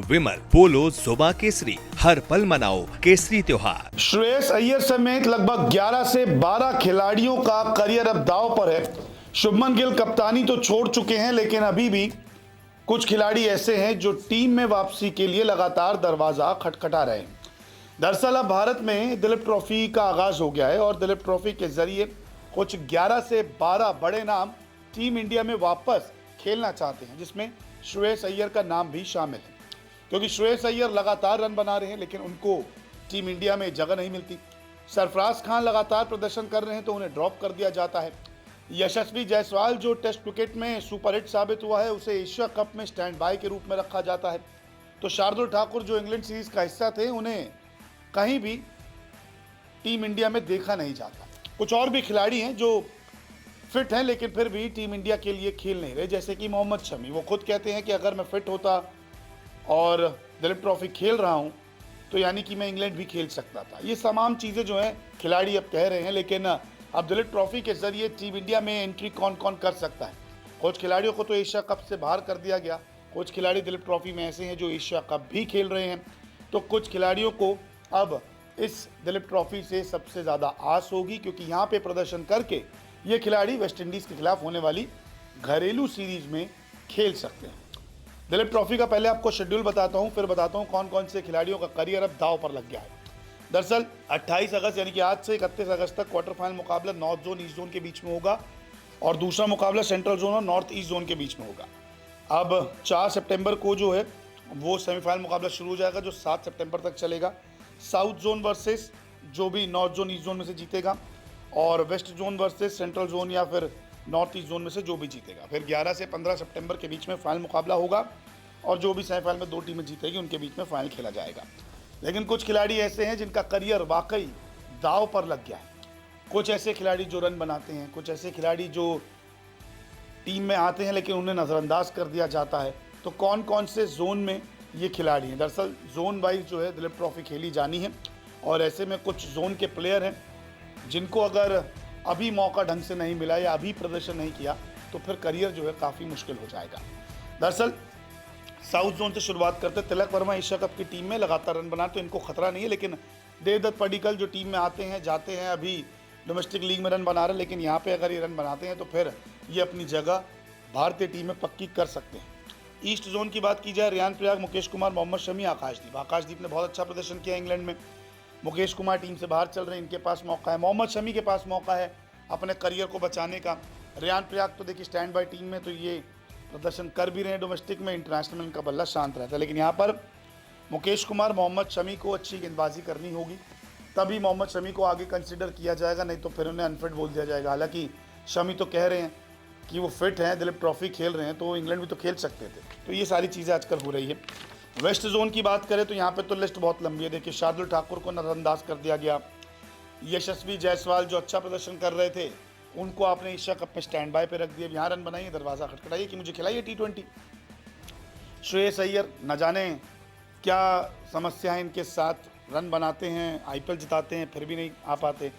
विमल, पोलो, जोबा केसरी, हर पल मनाओ केसरी त्योहार। श्रेयस अय्यर समेत लगभग 11 से 12 खिलाड़ियों का करियर अब दांव पर है। शुभमन गिल कप्तानी तो छोड़ चुके हैं, लेकिन अभी भी कुछ खिलाड़ी ऐसे हैं जो टीम में वापसी के लिए लगातार दरवाजा खटखटा रहे हैं। दरअसल अब भारत में दिलीप ट्रॉफी का आगाज हो गया है और दिलीप ट्रॉफी के जरिए कुछ 11 से 12 बड़े नाम टीम इंडिया में वापस खेलना चाहते हैं, जिसमें श्रेयस अय्यर का नाम भी शामिल है। क्योंकि श्रेयस अय्यर लगातार रन बना रहे हैं, लेकिन उनको टीम इंडिया में जगह नहीं मिलती। सरफराज खान लगातार प्रदर्शन कर रहे हैं तो उन्हें ड्रॉप कर दिया जाता है। यशस्वी जायसवाल जो टेस्ट क्रिकेट में सुपरहिट साबित हुआ है, उसे एशिया कप में स्टैंड बाय के रूप में रखा जाता है। तो शार्दुल ठाकुर जो इंग्लैंड सीरीज का हिस्सा थे, उन्हें कहीं भी टीम इंडिया में देखा नहीं जाता। कुछ और भी खिलाड़ी हैं जो फिट हैं लेकिन फिर भी टीम इंडिया के लिए खेल नहीं रहे, जैसे कि मोहम्मद शमी। वो खुद कहते हैं कि अगर मैं फिट होता और दिलीप ट्रॉफी खेल रहा हूं तो यानी कि मैं इंग्लैंड भी खेल सकता था। ये तमाम चीज़ें जो हैं खिलाड़ी अब कह रहे हैं, लेकिन अब दिलीप ट्रॉफी के जरिए टीम इंडिया में एंट्री कौन कौन कर सकता है। कुछ खिलाड़ियों को तो एशिया कप से बाहर कर दिया गया। कुछ खिलाड़ी दिलीप ट्रॉफी में ऐसे हैं जो एशिया कप भी खेल रहे हैं। तो कुछ खिलाड़ियों को अब इस दिलीप ट्रॉफी से सबसे ज़्यादा आस होगी, क्योंकि यहाँ पे प्रदर्शन करके ये खिलाड़ी वेस्ट इंडीज़ के खिलाफ होने वाली घरेलू सीरीज में खेल सकते हैं। दिलीप ट्रॉफी का पहले आपको शेड्यूल बताता हूँ, फिर बताता हूँ कौन कौन से खिलाड़ियों का करियर अब दांव पर लग गया है। दरअसल 28 अगस्त यानी कि आज से 31 अगस्त तक क्वार्टर फाइनल मुकाबला नॉर्थ जोन ईस्ट जोन के बीच में होगा और दूसरा मुकाबला सेंट्रल जोन और नॉर्थ ईस्ट जोन के बीच में होगा। अब 4 सितंबर को जो है वो सेमीफाइनल मुकाबला शुरू हो जाएगा, जो 7 सितंबर तक चलेगा। साउथ जोन वर्सेस जो भी नॉर्थ जोन ईस्ट जोन में से जीतेगा, और west zone versus central zone या फिर नॉर्थ ईस्ट जोन में से जो भी जीतेगा। फिर 11 से 15 सितंबर के बीच में फाइनल मुकाबला होगा और जो भी सेमीफाइनल में 2 टीमें जीतेगी उनके बीच में फाइनल खेला जाएगा। लेकिन कुछ खिलाड़ी ऐसे हैं जिनका करियर वाकई दांव पर लग गया है। कुछ ऐसे खिलाड़ी जो रन बनाते हैं, कुछ ऐसे खिलाड़ी जो टीम में आते हैं लेकिन उन्हें नज़रअंदाज कर दिया जाता है। तो कौन कौन से जोन में ये खिलाड़ी हैं? दरअसल जोन वाइज जो है दिलीप ट्रॉफी खेली जानी है और ऐसे में कुछ जोन के प्लेयर हैं जिनको अगर अभी मौका ढंग से नहीं मिला या अभी प्रदर्शन नहीं किया तो फिर करियर जो है काफ़ी मुश्किल हो जाएगा। दरअसल साउथ जोन से शुरुआत करते, तिलक वर्मा एशिया कप की टीम में लगातार रन बनाते तो इनको खतरा नहीं है, लेकिन देवदत्त पडिक्कल जो टीम में आते हैं जाते हैं, अभी डोमेस्टिक लीग में रन बना रहे हैं, लेकिन यहाँ पे अगर ये रन बनाते हैं तो फिर ये अपनी जगह भारतीय टीम में पक्की कर सकते हैं। ईस्ट जोन की बात की जाए, रियान पराग, मुकेश कुमार, मोहम्मद शमी, आकाशदीप ने बहुत अच्छा प्रदर्शन किया इंग्लैंड में। मुकेश कुमार टीम से बाहर चल रहे हैं, इनके पास मौका है। मोहम्मद शमी के पास मौका है अपने करियर को बचाने का। रियान पराग तो देखिए स्टैंड बाय टीम में तो ये प्रदर्शन कर भी रहे हैं डोमेस्टिक में, इंटरनेशनल में इनका बल्ला शांत रहता है। लेकिन यहाँ पर मुकेश कुमार, मोहम्मद शमी को अच्छी गेंदबाजी करनी होगी, तभी मोहम्मद शमी को आगे कंसिडर किया जाएगा, नहीं तो फिर उन्हें अनफिट बोल दिया जाएगा। हालांकि शमी तो कह रहे हैं कि वो फिट हैं, दिलीप ट्रॉफी खेल रहे हैं तो इंग्लैंड भी तो खेल सकते थे। तो ये सारी चीज़ें आजकल हो रही है। वेस्ट जोन की बात करें तो यहाँ पे तो लिस्ट बहुत लंबी है। देखिए शार्दुल ठाकुर को नज़रअंदाज कर दिया गया। यशस्वी जायसवाल जो अच्छा प्रदर्शन कर रहे थे उनको आपने एशिया कप में स्टैंड बाय पे रख दिया। यहाँ रन बनाइए, दरवाज़ा खटखटाइए कि मुझे खिलाइए T20। श्रेयस अय्यर न जाने क्या समस्या है इनके साथ, रन बनाते हैं, IPL जिताते हैं, फिर भी नहीं आ पाते।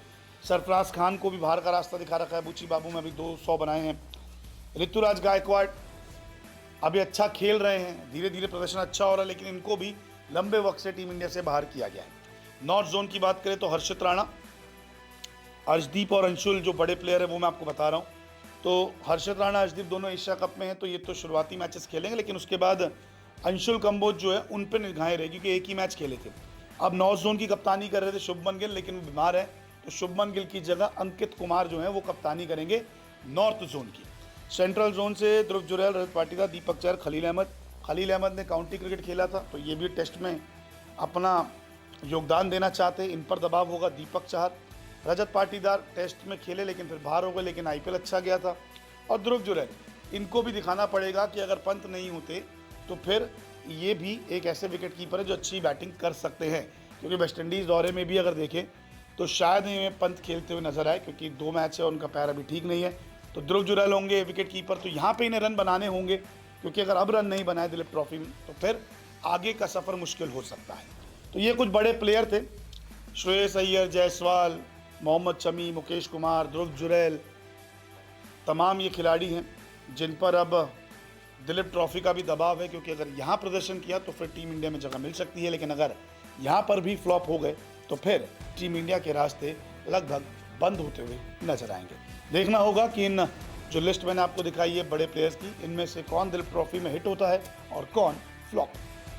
सरफराज खान को भी बाहर का रास्ता दिखा रखा है। बुची बाबू में अभी 200 बनाए हैं। ऋतुराज गायकवाड़ अभी अच्छा खेल रहे हैं, धीरे धीरे प्रदर्शन अच्छा हो रहा है, लेकिन इनको भी लंबे वक्त से टीम इंडिया से बाहर किया गया है। नॉर्थ जोन की बात करें तो हर्षित राणा, अर्शदीप और अंशुल जो बड़े प्लेयर है वो मैं आपको बता रहा हूँ। तो हर्षित राणा, अर्शदीप दोनों एशिया कप में हैं, तो ये तो शुरुआती मैचेस खेलेंगे, लेकिन उसके बाद अंशुल कंबोज जो है उन पर निगाहें रहेगी क्योंकि एक ही मैच खेले थे। अब नॉर्थ जोन की कप्तानी कर रहे थे शुभमन गिल, लेकिन वो बीमार है, तो शुभमन गिल की जगह अंकित कुमार जो है वो कप्तानी करेंगे नॉर्थ जोन की। सेंट्रल जोन से ध्रुव जुरैल, रजत पाटीदार, दीपक चहर, खलील अहमद ने काउंटी क्रिकेट खेला था तो ये भी टेस्ट में अपना योगदान देना चाहते हैं, इन पर दबाव होगा। दीपक चहर, रजत पाटीदार टेस्ट में खेले लेकिन फिर बाहर हो गए, लेकिन IPL अच्छा गया था। और ध्रुव जुरैल, इनको भी दिखाना पड़ेगा कि अगर पंत नहीं होते तो फिर ये भी एक ऐसे विकेट कीपर है जो अच्छी बैटिंग कर सकते हैं, क्योंकि वेस्ट इंडीज़ दौरे में भी अगर देखें तो शायद इन्हें पंत खेलते हुए नजर आए, क्योंकि 2 मैच है, उनका पैर अभी ठीक नहीं है। तो ध्रुव जुरैल होंगे विकेट कीपर, तो यहाँ पे इन्हें रन बनाने होंगे, क्योंकि अगर अब रन नहीं बनाए दिलीप ट्रॉफी में तो फिर आगे का सफ़र मुश्किल हो सकता है। तो ये कुछ बड़े प्लेयर थे, श्रेयस अय्यर, जायसवाल, मोहम्मद शमी, मुकेश कुमार, ध्रुव जुरैल, तमाम ये खिलाड़ी हैं जिन पर अब दिलीप ट्रॉफी का भी दबाव है, क्योंकि अगर यहाँ प्रदर्शन किया तो फिर टीम इंडिया में जगह मिल सकती है, लेकिन अगर यहाँ पर भी फ्लॉप हो गए तो फिर टीम इंडिया के रास्ते लगभग बंद होते हुए नजर आएंगे। देखना होगा कि इन जो लिस्ट मैंने आपको दिखाई है बड़े प्लेयर्स की, इनमें से कौन दिलीप ट्रॉफी में हिट होता है और कौन फ्लॉप।